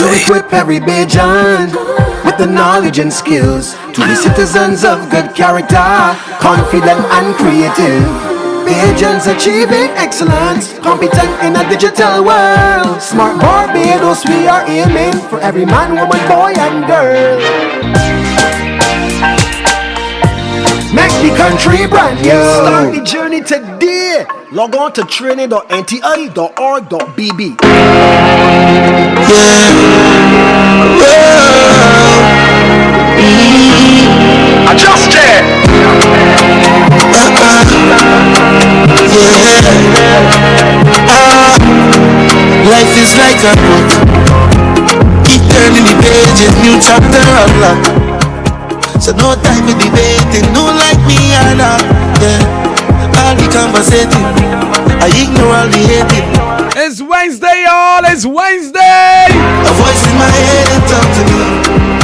to equip every Bajan with the knowledge and skills to be citizens of good character, confident and creative. Bajans achieving excellence, competent in a digital world. Smart Barbados, we are aiming for every man, woman, boy and girl. Make the country brand new. Start the journey today. Log on to training.nti.org.bb. Adjust it. Life is like a book. Keep turning the pages, new chapter unlock. So no time for debating, no like me or not. Yeah, all the conversating, I ignore all the hating. It's Wednesday, y'all. It's Wednesday. A voice in my head and talk to me.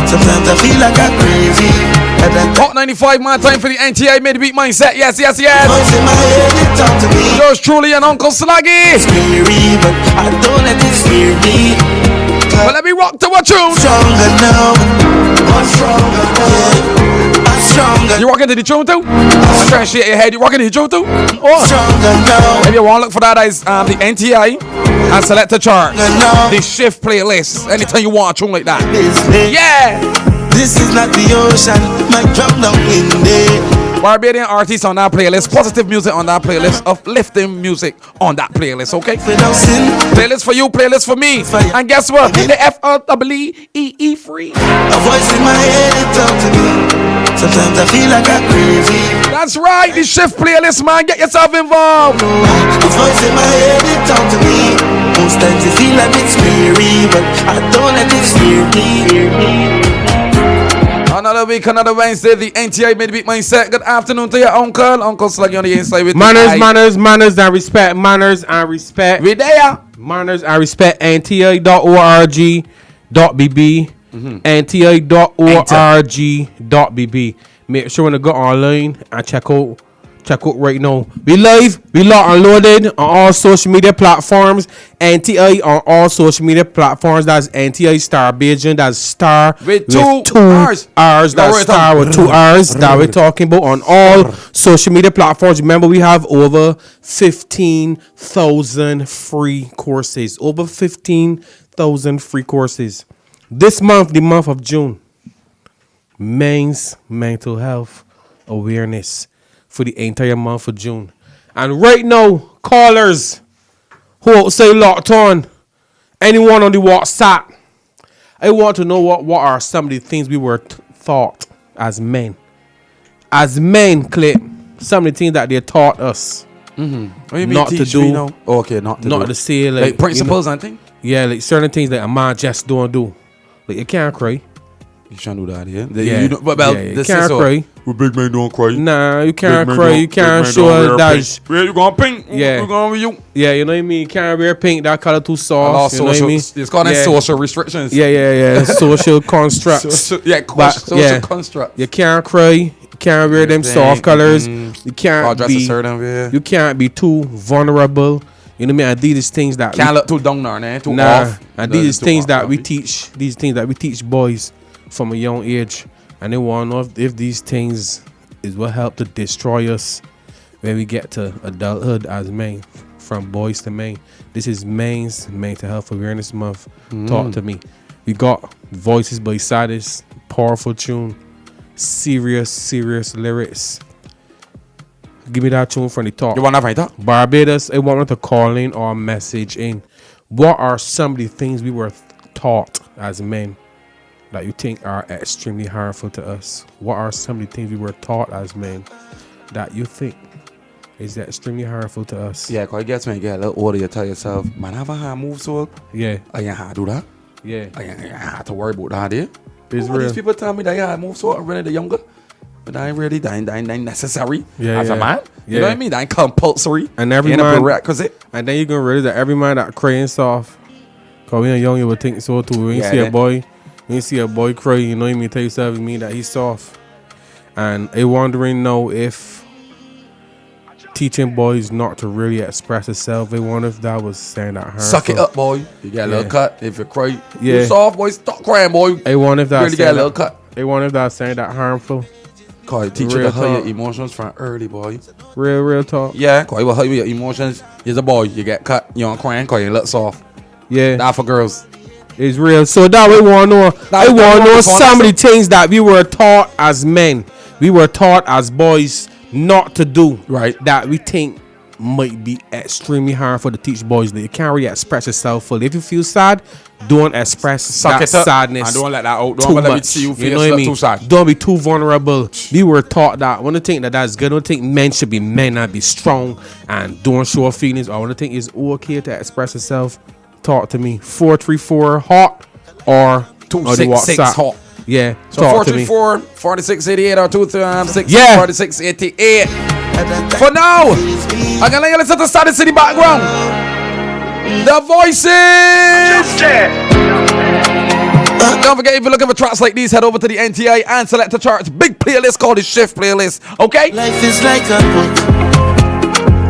Sometimes I feel like I'm crazy. Hot 95, my time for the NTA Midweek Mindset. Yes, yes, yes. Voice in my head and talk to me. Yours truly and Uncle Sluggy. Scary, but I don't let it scare me. Well, let me rock to a tune. Stronger now. I'm stronger now. I'm stronger. You rocking to the tune too? I'm trying to shake your head. You rocking to the tune too? Oh. Stronger now. If you want to look for that, is the NTI and select the chart. The shift playlist. Anytime you want a tune like that. Yeah. This is not the ocean. My drum down in there. Barbadian artists on that playlist, positive music on that playlist, uplifting music on that playlist, okay? Playlist for you, playlist for me. And guess what? The FLEE free. A voice in my head and talk to me. Sometimes I feel like I'm crazy. That's right, the shift playlist, man. Get yourself involved. A voice in my head and talk to me. Most times you feel like it's scary, but I don't let it scare me. Another week, another Wednesday, the NTA Midweek Mindset. Good afternoon to your uncle. Uncle Sluggy on the inside with manners and respect. Manners and respect. We there. Manners and respect. NTA.org.bb. NTA.org.bb. Make sure when you go online and check out right now. We live, we locked and loaded on all social media platforms. NTI on all social media platforms. That's NTI Star Beijing. That's Star with two R's. That's Star with 2 R's that we're talking about on all social media platforms. Remember, we have over 15,000 free courses. Over 15,000 free courses. This month, the month of June, Men's Mental Health Awareness for the entire month of June. And right now, callers who outside locked on, anyone on the WhatsApp, I want to know what are some of the things we were taught as men. As men, Klipp, some of the things that they taught us not to do. Okay, not to say, like principles and things? Yeah, like certain things that a man just don't do. Like you can't cry. You can't do that, yeah? You can't cry. Well, big men don't cry. Nah, you can't cry. You can't show that. Where you going pink? Yeah. You going with you? Yeah, you know what I mean? You can't wear pink. That color too soft. You know what I mean? It's called social restrictions. Yeah. Social constructs. Social constructs. You can't cry. You can't wear them soft colors. You can't You can't be too vulnerable. You know what I mean? And these things that can't look too down there, too off. And these things that we teach. These things that we teach boys from a young age. And they want to know if these things is what help to destroy us when we get to adulthood as men, from boys to men. This is Men's Mental Health Awareness Month. Talk to me. We got Voices by Sadis, powerful tune, serious lyrics. Give me that tune from the top. You want to find that? Barbados, I want them to call in or message in. What are some of the things we were taught as men that you think are extremely harmful to us? What are some of the things we were taught as men that you think is extremely harmful to us? Yeah, because I guess when you get a little older, you tell yourself, man, I have a hand move so yeah. I ain't have to do that. Yeah. I ain't have to worry about that, eh? It's real. These people tell me that I move so I'm really the younger. But that ain't really that ain't necessary as a man. You know what I mean? That ain't compulsory. And every man, prerequisite. And then you're gonna realize that every man that crying soft, cause when you're young you would think so too. When you see a boy cry, you know what I mean, tell yourself it mean that he's soft. And I wondering now if teaching boys not to really express themselves. They wonder if that was saying that harmful. Suck it up, boy. You get a little cut. If you cry, Yeah. you soft, boy. Stop crying, boy. They wonder if that Really get a little cut. They wonder if that saying that harmful. Cause teach you Real to hide your talk. emotions from early, boy. Real talk. Yeah, cause you will hide your emotions. You're a boy. You get cut. You don't crying cause you look soft. Yeah. That for girls. It's real. So that we want to know. I want to know some of the things that we were taught as men. We were taught as boys not to do. Right. That we think might be extremely hard for to teach boys that you can't really express yourself fully. If you feel sad, don't express Suck that it up. sadness. And don't let that out. Too Don't let me much. see you feel know what I mean? too sad. Don't be too vulnerable. We were taught that. I want to think that that's good. I want to think men should be men and be strong and don't show feelings. I want to think it's okay to express yourself. Talk to me. 434 hot or 266 WhatsApp. hot. Yeah. So talk to me. 434 4688 or 236 Yeah. 4688. For now, I'm gonna let you listen to Static City background. The voices. Don't forget, if you're looking for tracks like these, head over to the NTI and select the charts. Big playlist called the Shift Playlist. Okay? Life is like a book.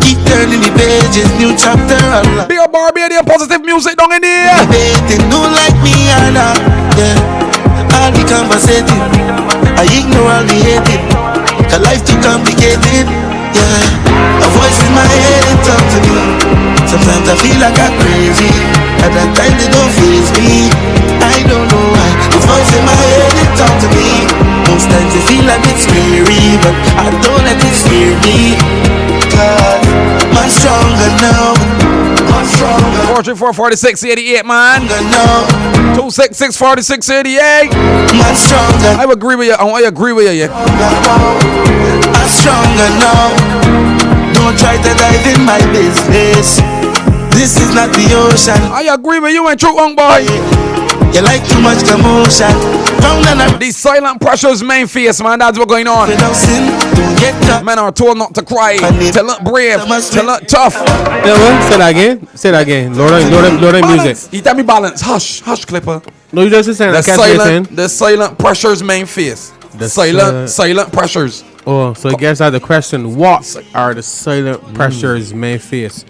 Keep turning the pages, new chapter unlocked. Big up Barbadian positive music down in here. Debating, no like me or not. Yeah. All the conversating, I ignore all the hating. Cause life too complicated. Yeah. A voice in my head and talk to me. Sometimes I feel like I'm crazy. At that time they don't face me. I don't know why. The voice in my head and talk to me. Most times I feel like it's scary, but I don't let it scare me. Cause I'm stronger now. I'm stronger. 434 4688, man. Stronger now. 266 4688. I'm stronger. I agree with you. I agree with you. I'm stronger now. Don't try to dive in my business. This is not the ocean. I agree with you and true young boy. You like too much commotion. Found an These silent pressures main face, man. That's what's going on. without sin. Don't get caught. Men are told not to cry, to look brave, to look tough. Yeah, what? Say that again. Say that again. Lord of music. Balance. He tell me balance. Hush, hush, Clipper. No, you just saying The that. the silent pressures main face. The silent pressures. Oh, so I guess that's the question. What are the silent pressures may face?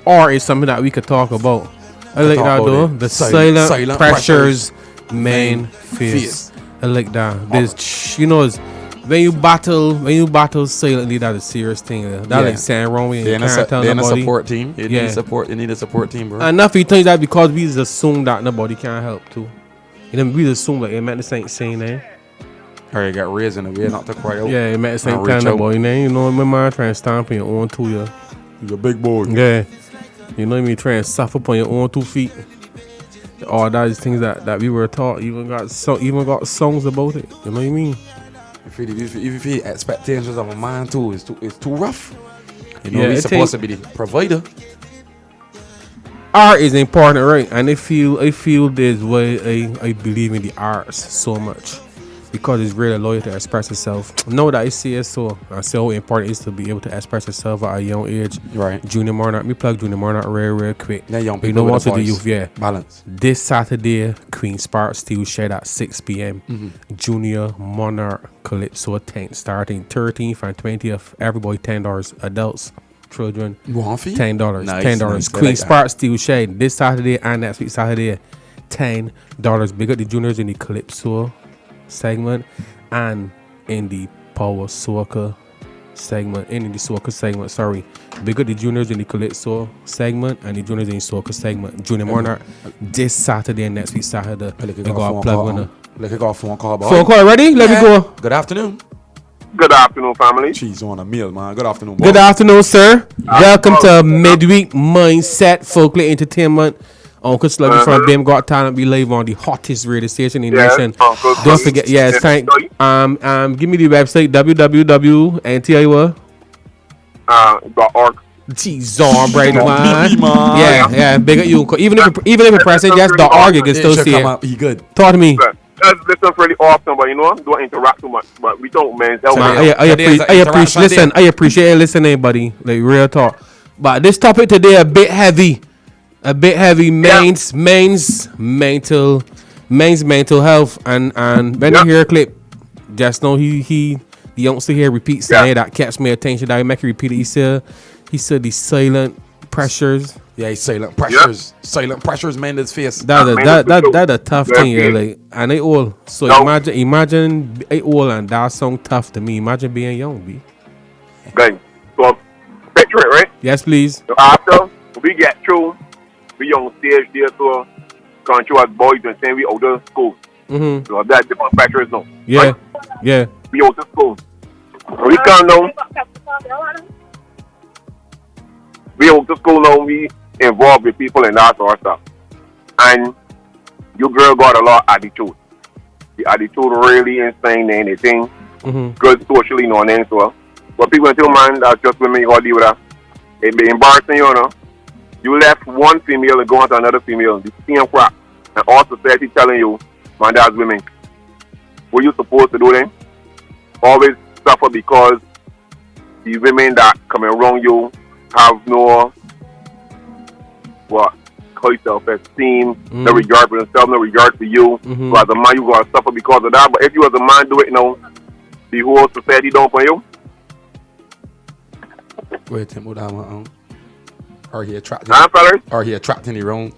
Or is something that we could talk about? I like talk that about though. it. The Silent silent pressures main face. I like that. There's, you know, when you battle silently, that's a serious thing. That Yeah. like saying wrong when you They're can't tell in a nobody. support team. You Yeah. need support. You need a support team, bro. And nothing tells that because we just assume that nobody can help too. You know, we just assume like it meant the same saying there. Or you got raised in a way not to cry out. Yeah, it meant the same And kind reach of out. boy. You know, my mind trying to stomp on your own too, yeah. He's a big boy. Yeah. You know what I mean? Trying to suffer upon your own 2 feet. All that is things that we were taught. Even got songs about it. You know what I mean? If you feel expectations of a man too, it's too rough. You know, Yeah, we're it supposed to be the provider. Art is important, right? And I feel this way. I believe in the arts so much because it's really loyal to express itself. Know that I see it, so I see how important it is to be able to express yourself at a young age. Right. Junior Monarch, me plug Junior Monarch real quick. They're young But you people know with what a to the voice. youth, yeah. Balance. This Saturday, Queen's Park Steel Shed at 6 p.m. Junior Monarch Calypso tent starting 13th and 20th. Everybody $10. Adults, children, One fee? $10. Nice, $10. nice. I Queen's like that. Park Steel Shed this Saturday and next week Saturday. $10. Big up the juniors in the Calypso segment and in the Power Soca segment. In the Soca segment, sorry. Big up the juniors in the Calypso segment and the juniors in the Soca segment. Junior Monarch this Saturday and next week Saturday. Look, We I got got a a phone plug call. winner. Look, I got a phone call, boy. Phone call ready? Let me go. Good afternoon. Good afternoon, family. She's on a meal, man. Good afternoon, boy. Good afternoon, sir. Welcome to Midweek Mindset Folklore Entertainment. Uncle Sluggy from Bim Got Talent. Be live on the hottest radio station in the Yes, nation. Uncle Don't Sluggy. forget, yes, Yes, thank. Sluggy. Give me the website www.nti.org. .org. Jeez, on bright man. man. Yeah, big up you. Even if you're pressing just the org, you can still see it. He good. Talk to me. But just listen really often, but you know, don't interact too much. But we don't, man. Man, I appreciate. Listen, I appreciate listening, buddy. Like real talk. But this topic today a bit heavy. Men's mental health and when you hear Klipp, just know he the youngster here repeats saying that catch my attention. That make you repeat it. He said the silent pressures. Yeah, silent pressures. Silent pressures, man, this face. That a tough thing, yeah, like, and they all. So imagine it all, and that song tough to me. Imagine being young, B. Okay, so picture it, right? Yes, please. So after we get through, we on stage there, so control as boys and saying we out of school. Mm-hmm. So that different pressures now. Yeah, right? yeah. We out of school. So we come down. We out to school now, we involved with people and that sort of stuff. And your girl got a lot of attitude. The attitude really insane and anything. Good socially, no name so. But people tell man that's just women you gotta deal with that. It be embarrassing, you know. You left one female and go on to another female, the same crap. And all society telling you, man, that's women. What you supposed to do then? Always suffer because the women that come around you have no high self-esteem, no regard for themselves, no regard for you. So as a man, you gotta suffer because of that. But if you as a man do it now, the whole society don't for you. Wait, Tim, what I'm Or he attracting? Fellas? Or he attracting the wrong?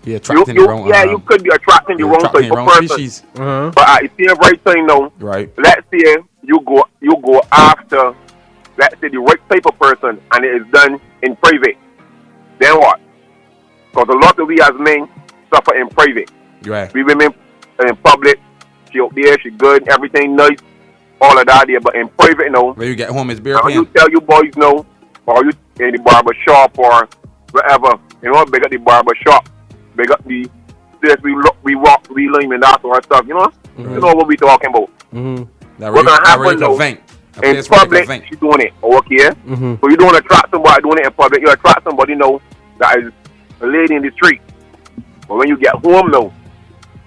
He attracting the wrong? Yeah, you could be attracting the wrong type of person. Species. But at the same right time now, right? Let's say you go after, let's say the right type of person, and it is done in private. Then what? Because a lot of we as men suffer in private. Right. We women in public, she out there, she good, everything nice, all of that there. But in private now, where you get home is beer can you tell you boys no, or you in the barber shop or wherever, you know, big up the barber shop, big up the place we walk, we lime and that sort of stuff, you know? You know what we talking about. What's gonna happen though? In public, she's doing it, okay? So you don't attract somebody doing it in public, you attract somebody now that is a lady in the street. But when you get home now,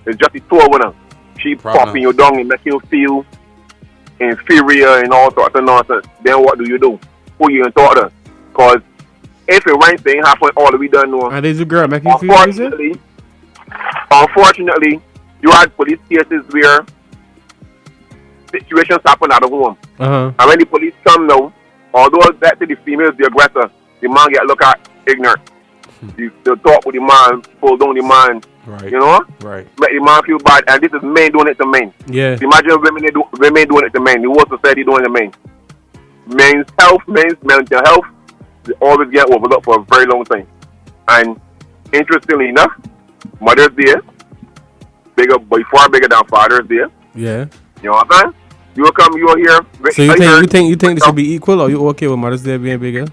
it's just the two of them. She popping you down and making you feel inferior and all sorts of nonsense. Then what do? Who you gonna talk to? Because if it right thing happen, all that we done know. And there's a girl making you feel unfortunately, you had police cases where situations happen at the home. And when the police come now, although that the female is the aggressor, the man get look at ignorant. They'll talk with the man, pull down the man, you know? Right. Make the man feel bad, and this is men doing it to men. Yeah. So imagine women doing it to men. The whole society doing it to men. Men's health, men's mental health, they always get overlooked for a very long time. And interestingly enough, Mother's Day, by far bigger than Father's Day. Yeah. You know what I'm saying? You will hear. So you think this should be equal, or you okay with Mother's Day being bigger?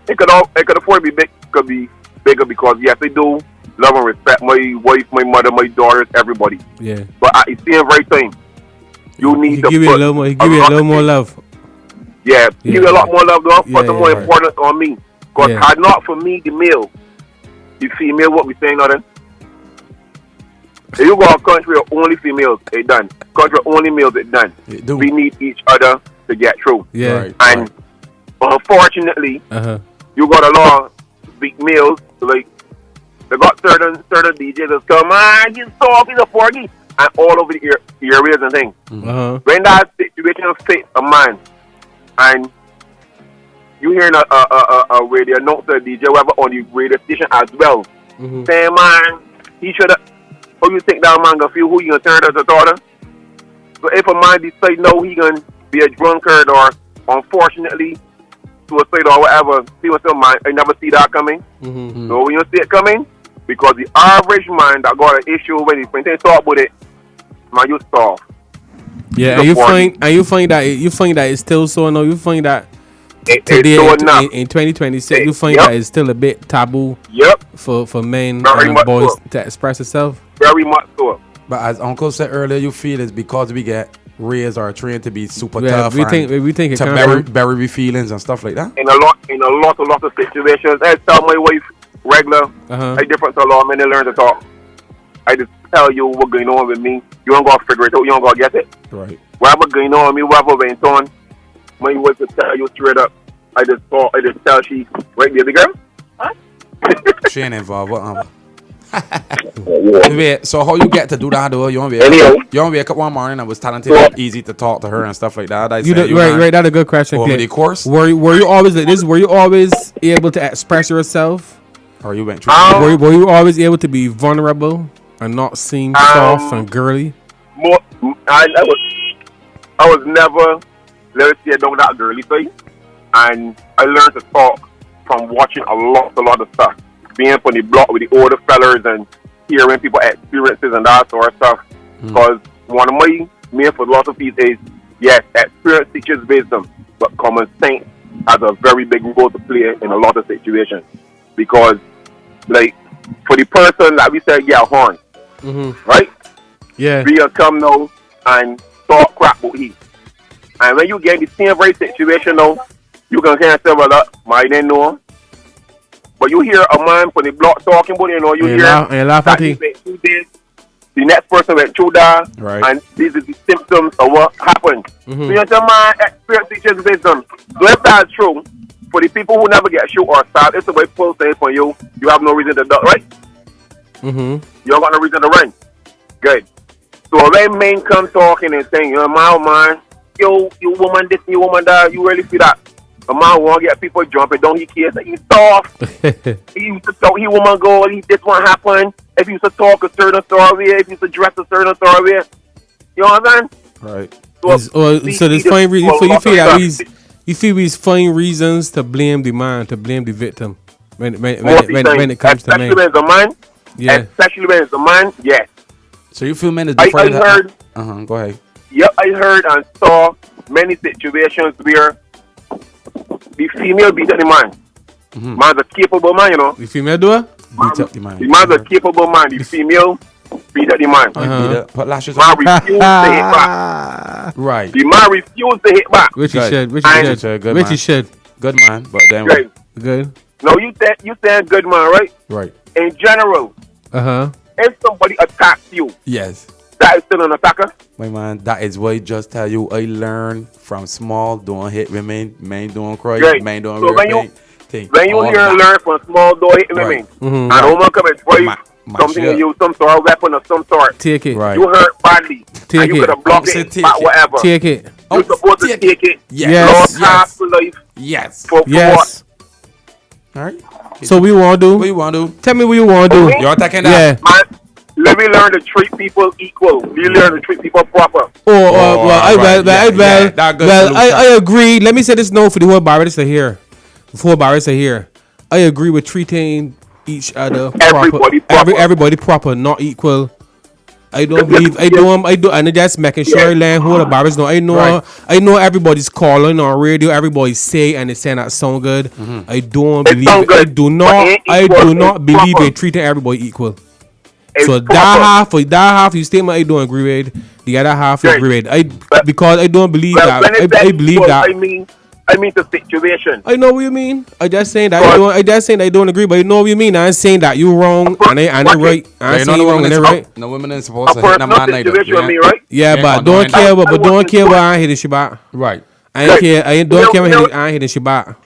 It could afford to be big. Could be bigger because yes, they do love and respect my wife, my mother, my daughters, everybody. Yeah. But at the same right time, you need to give you a little more. Give you a little more love. Yeah, give you a lot more love, though. But the more important on me, because had not for me the male, the female won't be saying nothing. If you go to a country of only females, it done. Country of only males, it done. We need each other to get through. Yeah. And unfortunately, you got a lot of big males, like, they got certain DJs that come, you soft, he's a porgy, and all over the areas and things. When that situation fits a man, and you hearing a radio announcer, DJ, whatever, on the radio station as well, saying, man, he should have, who you think that man gonna feel, who you gonna turn as a daughter? So if a man decide no, he gonna be a drunkard or, unfortunately, suicide or whatever, see what's in mind, I never see that coming. So when you see it coming, because the average man that got an issue when they talk about it, man, you soft. Yeah, and you find that it's still so no. You find that today in 2026, you find that it's still a bit taboo. For men and boys to express itself. Very much so. But as Uncle said earlier, you feel it's because we get raised or trained to be super tough. We think it to bury feelings and stuff like that. In a lot of situations, I tell my wife regular, I different to a lot of men they learn to talk. I just tell you what's going on with me. You don't gotta figure it out. You don't gotta get it. Right. Whatever going on with me, whatever went on, my wife will tell you straight up. I just tell she, right, baby girl? Huh? She ain't involved. What? Wait, so how you get to do that though? You don't wake up one morning and was talented, easy to talk to her and stuff like that. Right. That's a good question. Over the course, were you always like this? Were you always able to express yourself? Or you went through? Were you always able to be vulnerable and not seem soft and girly? I was never, let's say, down that girly face, and I learned to talk from watching a lot of stuff, being on the block with the older fellas and hearing people experiences and that sort of stuff. Because one of my main philosophies is, yes, experience teaches wisdom, but common sense has a very big role to play in a lot of situations. Because, like, for the person that we said, yeah, horn, right? Yeah. We come now and talk crap about he. And when you get in the same very situation now, you can hear yourself a lot, I didn't know. But you hear a man from the block talking about it, you hear that he went through this, the next person went through that, and these are the symptoms of what happened. So you say, man, experience teaches wisdom. So if that's true, for the people who never get shoot or start, it's a way full say for you, you have no reason to duck, right? You don't got no reason to run. Good. So when men come talking and saying, man, you woman this, you woman that, you really feel that. A man want to get people jumping, don't he care? He's soft. He used to talk, he woman go, this one happen. If he used to talk a certain story, if he used to dress a certain story, you know what I'm saying? Right. So there's fine reasons. So you feel these fine reasons to blame the man, to blame the victim when it comes to men. Especially when it's a man. Yeah. Especially when it's a man. Yes. So you feel men is different. I heard. Go ahead. Yep, I heard and saw many situations where the female beat up the man. Man's a capable man, The female do it? Beat up the man. The man's a capable man. The female beat up the man. Put lashes man on. refused to hit back. Right. The man refused to hit back. Which he should. Good man, but then Right. Good. No, you said good man, right? Right. In general, if somebody attacks you, yes, that is still an attacker. My man, that is what I just tell you. I learned from small, don't hit women, men don't cry, men don't so wear when you learn from small, don't hit women, and a woman come and try something in you, some sort of weapon of some sort. Take it. Right. You hurt badly. Take and you could have blocked it, but whatever. Take it. You're supposed to take it. Yes. Half for life. Yes. For what? All right. So what you want to do? What you want to do? Tell me what you want to do. You're attacking that? Yeah. Man, let me learn to treat people equal. We learn to treat people proper. I agree. Let me say this now for the whole barriers are here. Before barriers are here, I agree with treating each other Everybody proper. Everybody proper, not equal. I don't believe. And just making sure I learn who the barriers know. I know everybody's calling on radio. Everybody say and they saying that sound good. I don't believe. I do not believe in treating everybody equal. So that half you statement I don't agree with. The other half I agree with. Because I don't believe that. I believe that. I mean the situation. I know what you mean. I just saying that I don't agree, but you know what you mean. I'm saying that you wrong and I right. I'm saying you wrong and they right. No women is supposed to hit a man like that. Yeah, but don't care what I hitting she back. Right. I don't care when I hitting she back.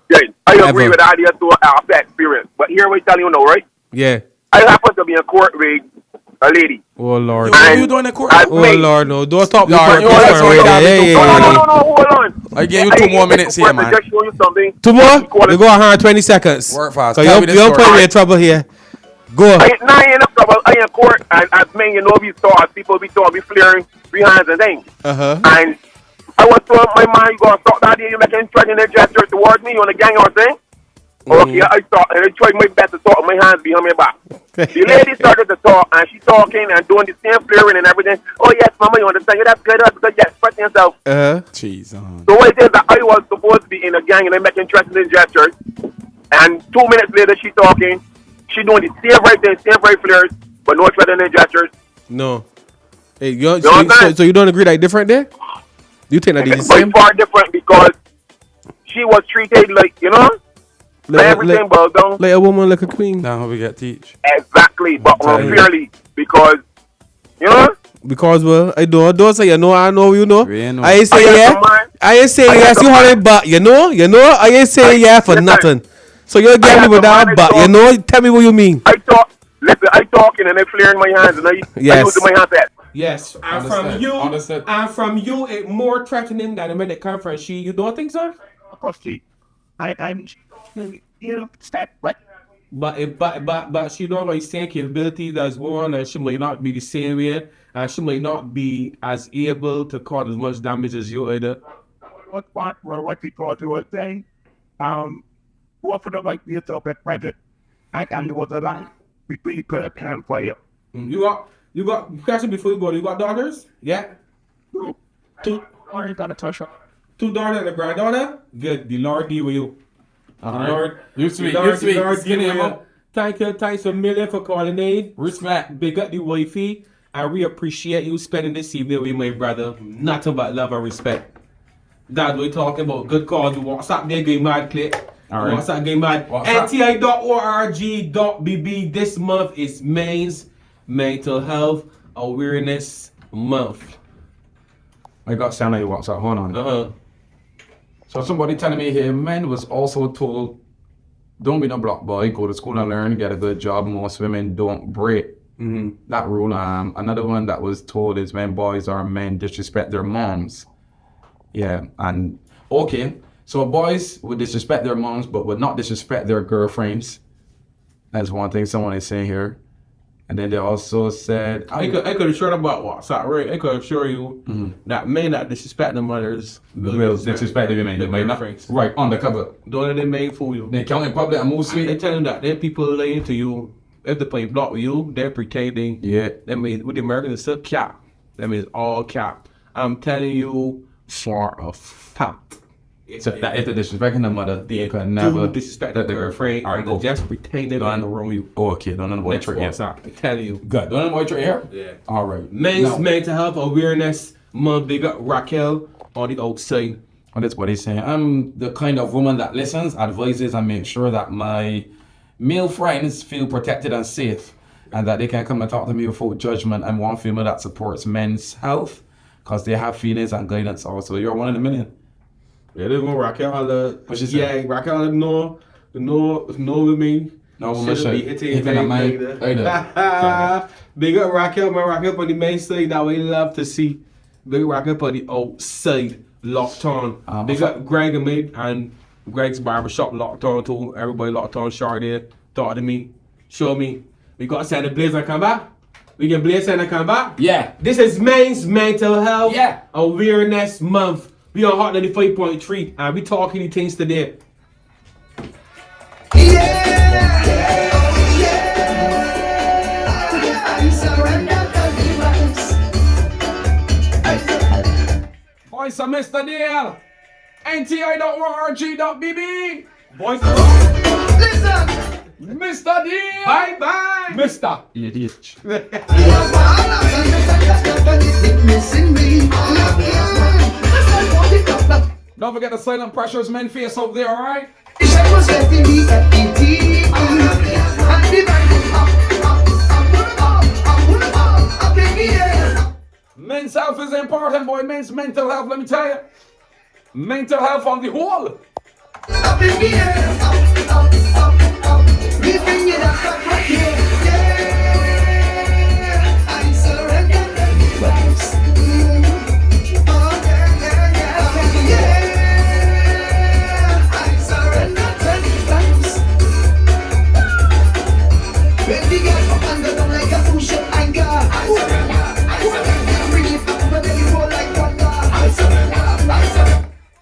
Yeah, I agree with the idea to that experience. But here we tell you now, right? Yeah. I happen to be in court with a lady. Oh Lord. What are you doing in court? Oh Lord, no. Don't stop. No, hold on. I gave you 2 more minutes here, man. Just show you something. 2 more? We go 120 seconds. Work fast. You don't put me in trouble here. Go. I ain't in trouble. I ain't in court. And as men, you know, we flaring 3 hands and things. And I was told my man, you gonna stop that here, you making threatening gestures towards me on the gang or thing. Okay, I thought, and I tried my best to talk with my hands behind my back. The lady started to talk, and she talking and doing the same flaring and everything. Oh, yes, mama, you understand? That's good, yes, expressing yourself. Jeez. So what it is that I was supposed to be in a gang and I'm making threatening gestures, and 2 minutes later, she talking, she doing the same right thing, same right flares, but no threatening gestures. No. Hey, so you don't agree that different there? You think that is the same? Far different because she was treated like, you know, everything boiled down. Like a woman, like a queen. Now how we get teach. Exactly, but unfairly because, you know. Because I don't say you know. I know you know. I ain't say yeah. I ain't say yes. You hold it back. You know. I ain't say yeah for nothing. So you're getting me with that, but you know. Tell me what you mean. I thought. Listen, I talking and I flaring my hands and I using my hands at. Yes, and from you, it's more threatening than the minute come from she. You don't think so? Of course, I'm step right. But she don't like same capabilities as one, and she might not be the same way, and she might not be as able to cause as much damage as you either. What people do saying, what for the like the at present, I can do the line between per and player. You got question before you go. You got daughters? Yeah. Two. I got a touch up. 2 daughters and a granddaughter. Good. The Lord be with you. Lord, you sweet. Thanks a million for calling in. Respect. Big up the wifey. And we appreciate you spending this evening with my brother. Nothing but love and respect. That's what we're talking about. Good cause. WhatsApp there, game mad Klipp. Alright. WhatsApp game mad. NTI.org.bb. This month is Men's Mental Health Awareness Month. I got sound like WhatsApp. Hold on. So somebody telling me here, men was also told, don't be no block boy, go to school and learn, get a good job. Most women don't break that rule. Another one that was told is when boys or men disrespect their moms. Yeah, and okay, so boys would disrespect their moms, but would not disrespect their girlfriends. That's one thing someone is saying here. And then they also said, I could assure about WhatsApp, right? I could assure you that men that disrespect the mothers will disrespect the women. They might not, right, undercover. Don't let them make fool you. They count in public and move sweet. They tell them that they're people laying to you. If they play block with you, they're pretending. Yeah. That means with the Americans, it's still cap. That means all cap. I'm telling you for a fact. So that if they're disrespecting the mother, they can never disrespect the girlfriend. All right, go. Just pretending on the room you. Oh, okay, don't avoid your ear. I'm telling you. Good. Don't avoid your ear? Yeah. All right. Men's Mental Health Awareness Month. Big up Raquel on the outside. Oh, that's what he's saying. I'm the kind of woman that listens, advises, and makes sure that my male friends feel protected and safe, and that they can come and talk to me without judgment. I'm one female that supports men's health because they have feelings and guidance also. You're one in a million. Yeah, they're going to Raquel. What she say? Yeah, Raquel no with me. No, woman should be hitting Big up Raquel, man. Raquel on the main side that we love to see. Big up Raquel on the outside, locked on. Big up Greg and me, and Greg's barbershop locked on too. Everybody locked on, short there. Talk to me, show me. We got to send the blazer come back. We can blaze and come back. Yeah. This is Men's Mental Health Awareness Month. We on Hot 95.3 and we talking these things today. Voice of Mr. Deal. NTI.org.bb. Voice listen. Mr. Deal. Bye bye. Mr. Idiot. Don't forget the silent pressures men face up there, alright? Men's health is important, boy. Men's mental health, let me tell you. Mental health on the whole.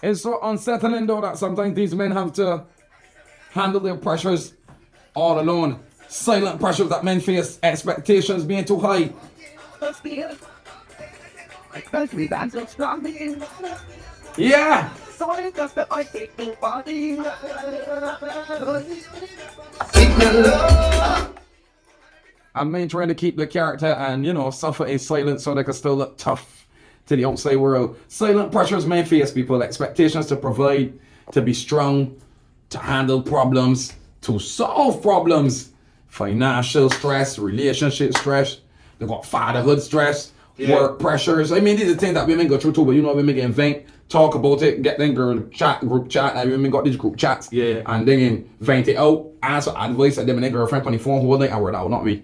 It's so unsettling though that sometimes these men have to handle their pressures all alone. Silent pressures that men face, expectations being too high. Yeah! And men trying to keep the character and, suffer in silence so they can still look tough to the outside world. Silent pressures men face, people. Expectations to provide, to be strong, to handle problems, to solve problems. Financial stress, relationship stress. They got fatherhood stress, work pressures. I mean, these are things that women go through too, but women can vent, talk about it, get them group chat, and women got these group chats. Yeah. And then vent it out, answer advice, and them and their girlfriend on the phone whole night and we're out, not we.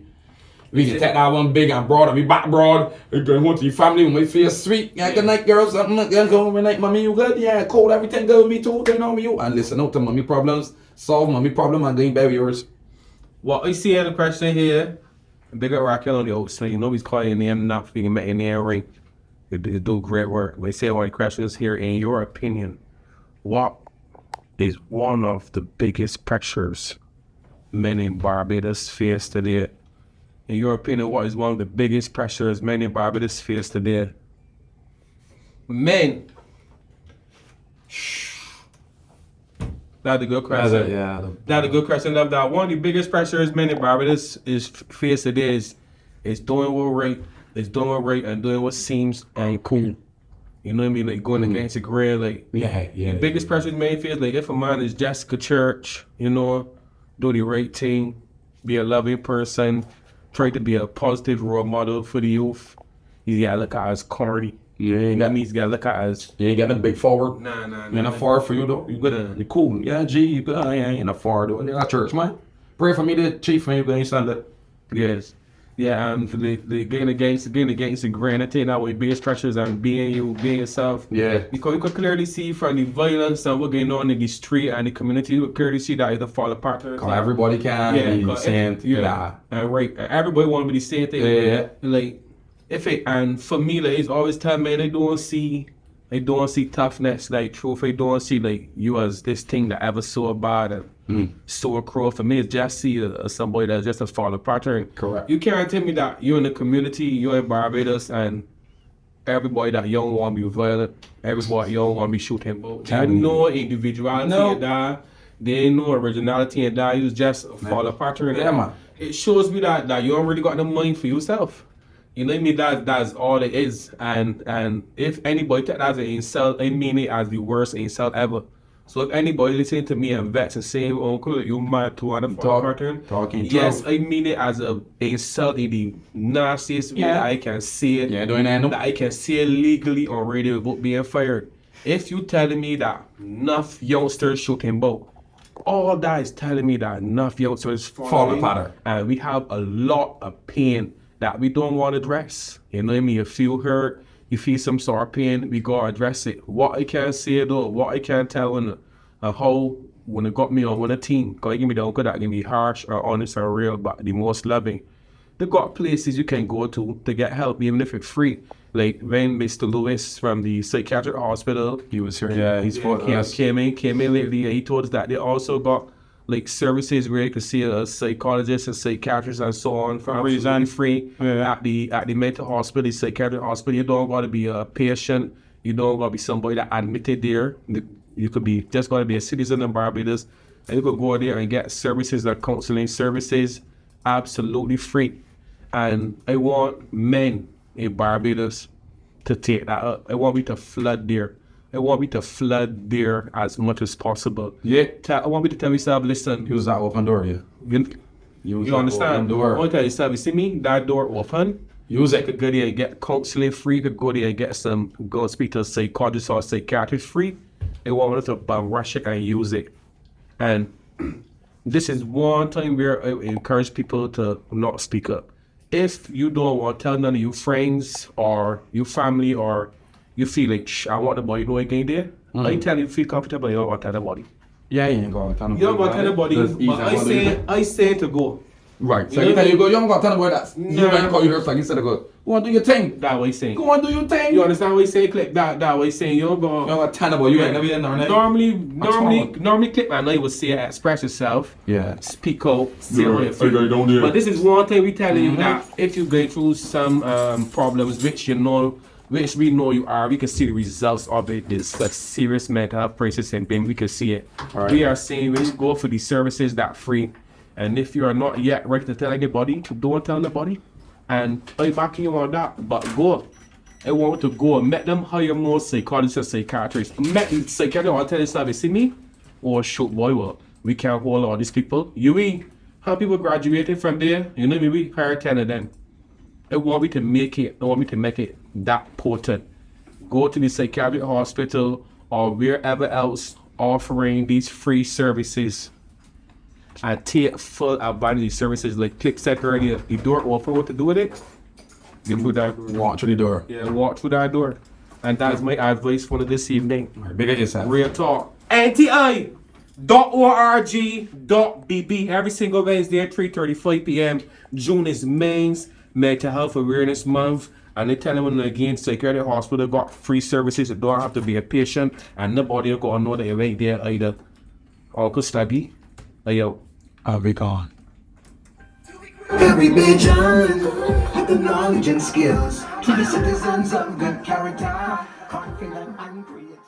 We can take that one big and broad and we back broad. We're going home to your family when we feel sweet. Yeah, good night, girls. Yeah, go overnight, mommy, you good? Yeah, cold, everything good with me too. You know me, you. And listen out to mommy problems, solve mommy problem, and going baby yours. What I see in the question here, bigger Raquel on the old so you know he's calling your name, not being met in the ring. You do great work. They say one question is here, in your opinion, what is one of the biggest pressures men in Barbados face today? In your opinion, what is one of the biggest pressures men in Barbados face today? Men. That's a good question. That's a good question. That one of the biggest pressures men in Barbados is face today is doing what right, and doing what seems and cool. You know what I mean? Like going against the grain, like the biggest pressures men face. Like if a man is Jessica Church, you know, do the right thing, be a loving person, try to be a positive role model for the youth. You gotta look at as corny. That means you gotta look at as you ain't got a big forward. Nah. You ain't a far for you though. You gotta you cool. Yeah, G, you good. I ain't a far though. You're not church, man. Pray for me the chief and you going Sunday. Yes. Yeah, the going against the grain, I think that way biggest pressures and being yourself. Yeah. Because you could clearly see from the violence and what's going on in the street and the community, you could clearly see that it's a fall apart. Everybody can be the same. Right. Everybody want to be the same thing. Yeah. Like and for me, like it's always time, man, they don't see toughness, like truth. They don't see like you as this thing that ever so bad and so cruel. For me, it's just see somebody that's just a fall apart. Correct. You can't tell me that you're in the community, you're in Barbados, and everybody that you don't want to be violent, everybody you don't want to be shooting. But they no individuality in that. They ain't no originality in that. It's just a fall apart. Yeah, man. It shows me that you don't really got the money for yourself. You know what I mean? That's all it is. And if anybody take that as an insult, I mean it as the worst insult ever. So if anybody listening to me and vex and saying, "Uncle, you mad to want to talking yes, I mean it as a insult in the nastiest way that I can say it. Yeah, doing that. That I can say it legally on radio without being fired. If you telling me that enough youngsters shooting boat, all that is telling me that enough youngsters fall apart, and we have a lot of pain that we don't want to address. You know what I mean? You feel hurt, you feel some sort of pain, we gotta address it. What I can say though, what I can tell when it got me on with a team, because I give me the uncle that can be harsh or honest or real, but the most loving. They got places you can go to get help, even if it's free. Like when Mr. Lewis from the psychiatric hospital, he was here. Yeah, he's came in lately, and he told us that they also got like services where you could see a psychologist and psychiatrist and so on for reason free at the mental hospital, the psychiatric hospital. You don't got to be a patient. You don't got to be somebody that admitted there. You could be just got to be a citizen of Barbados, and you could go there and get services like counseling services, absolutely free. And I want men in Barbados to take that up. I want me to flood there. I want me to flood there as much as possible. Yeah. I want me to tell myself, listen. Use that open door, yeah. You understand? Door. I want to tell yourself, you see me? That door open. Use it. You could go there and get counseling free. You could go there and go speak to a psychologist or a psychiatrist free. I want me to rush it and use it. And this is one time where I encourage people to not speak up. If you don't want to tell none of your friends or your family or you feel like, I want the boy to know again there. I tell you feel comfortable, you don't want to tell nobody. Yeah, you ain't going to tell nobody. You don't want to tell nobody, but I say to go. Right, so you go, you don't want to tell nobody that. You don't call your like instead of go, go and do your thing. That's what he's saying. Go and do your thing. You understand what he's saying, Klipp? That's what he's saying. You don't go. You don't want to tell nobody, you ain't never been there. Normally, Klipp, I know you would say express yourself. Yeah. Speak out, say what you feel. But this is one thing we telling you that if you go through some problems which we know you are, we can see the results of it. There's a serious mental health crisis and we can see it. Right. We are saying we go for these services that free. And if you are not yet ready to tell anybody, don't tell nobody. And I'm backing you on that, but go. I want you to go and met them hire more psychologists and psychiatrists. Met psychiatrists or tell yourself, you see me? Or shoot boy, well, we can't hold all these people. How people graduated from there, you know what I mean? We hire 10 of them. I want me to make it that potent. Go to the psychiatric hospital or wherever else offering these free services. and take full advantage of services like Klipp said earlier. The door offer what to do with it. You put that walk through the door. Yeah, walk through that door. And that's my advice for this evening. Bigger yourself. Real talk. NTI.org.bb every single Wednesday at 3:35 p.m. June is Men's Mental Health Awareness Month. And they tell them again, Security Hospital got free services. You don't have to be a patient. And nobody will know that you're right there either. Uncle Sluggy, yo. I'll be gone. Every Bajan with the knowledge and skills to be citizens of good character, confident and creative.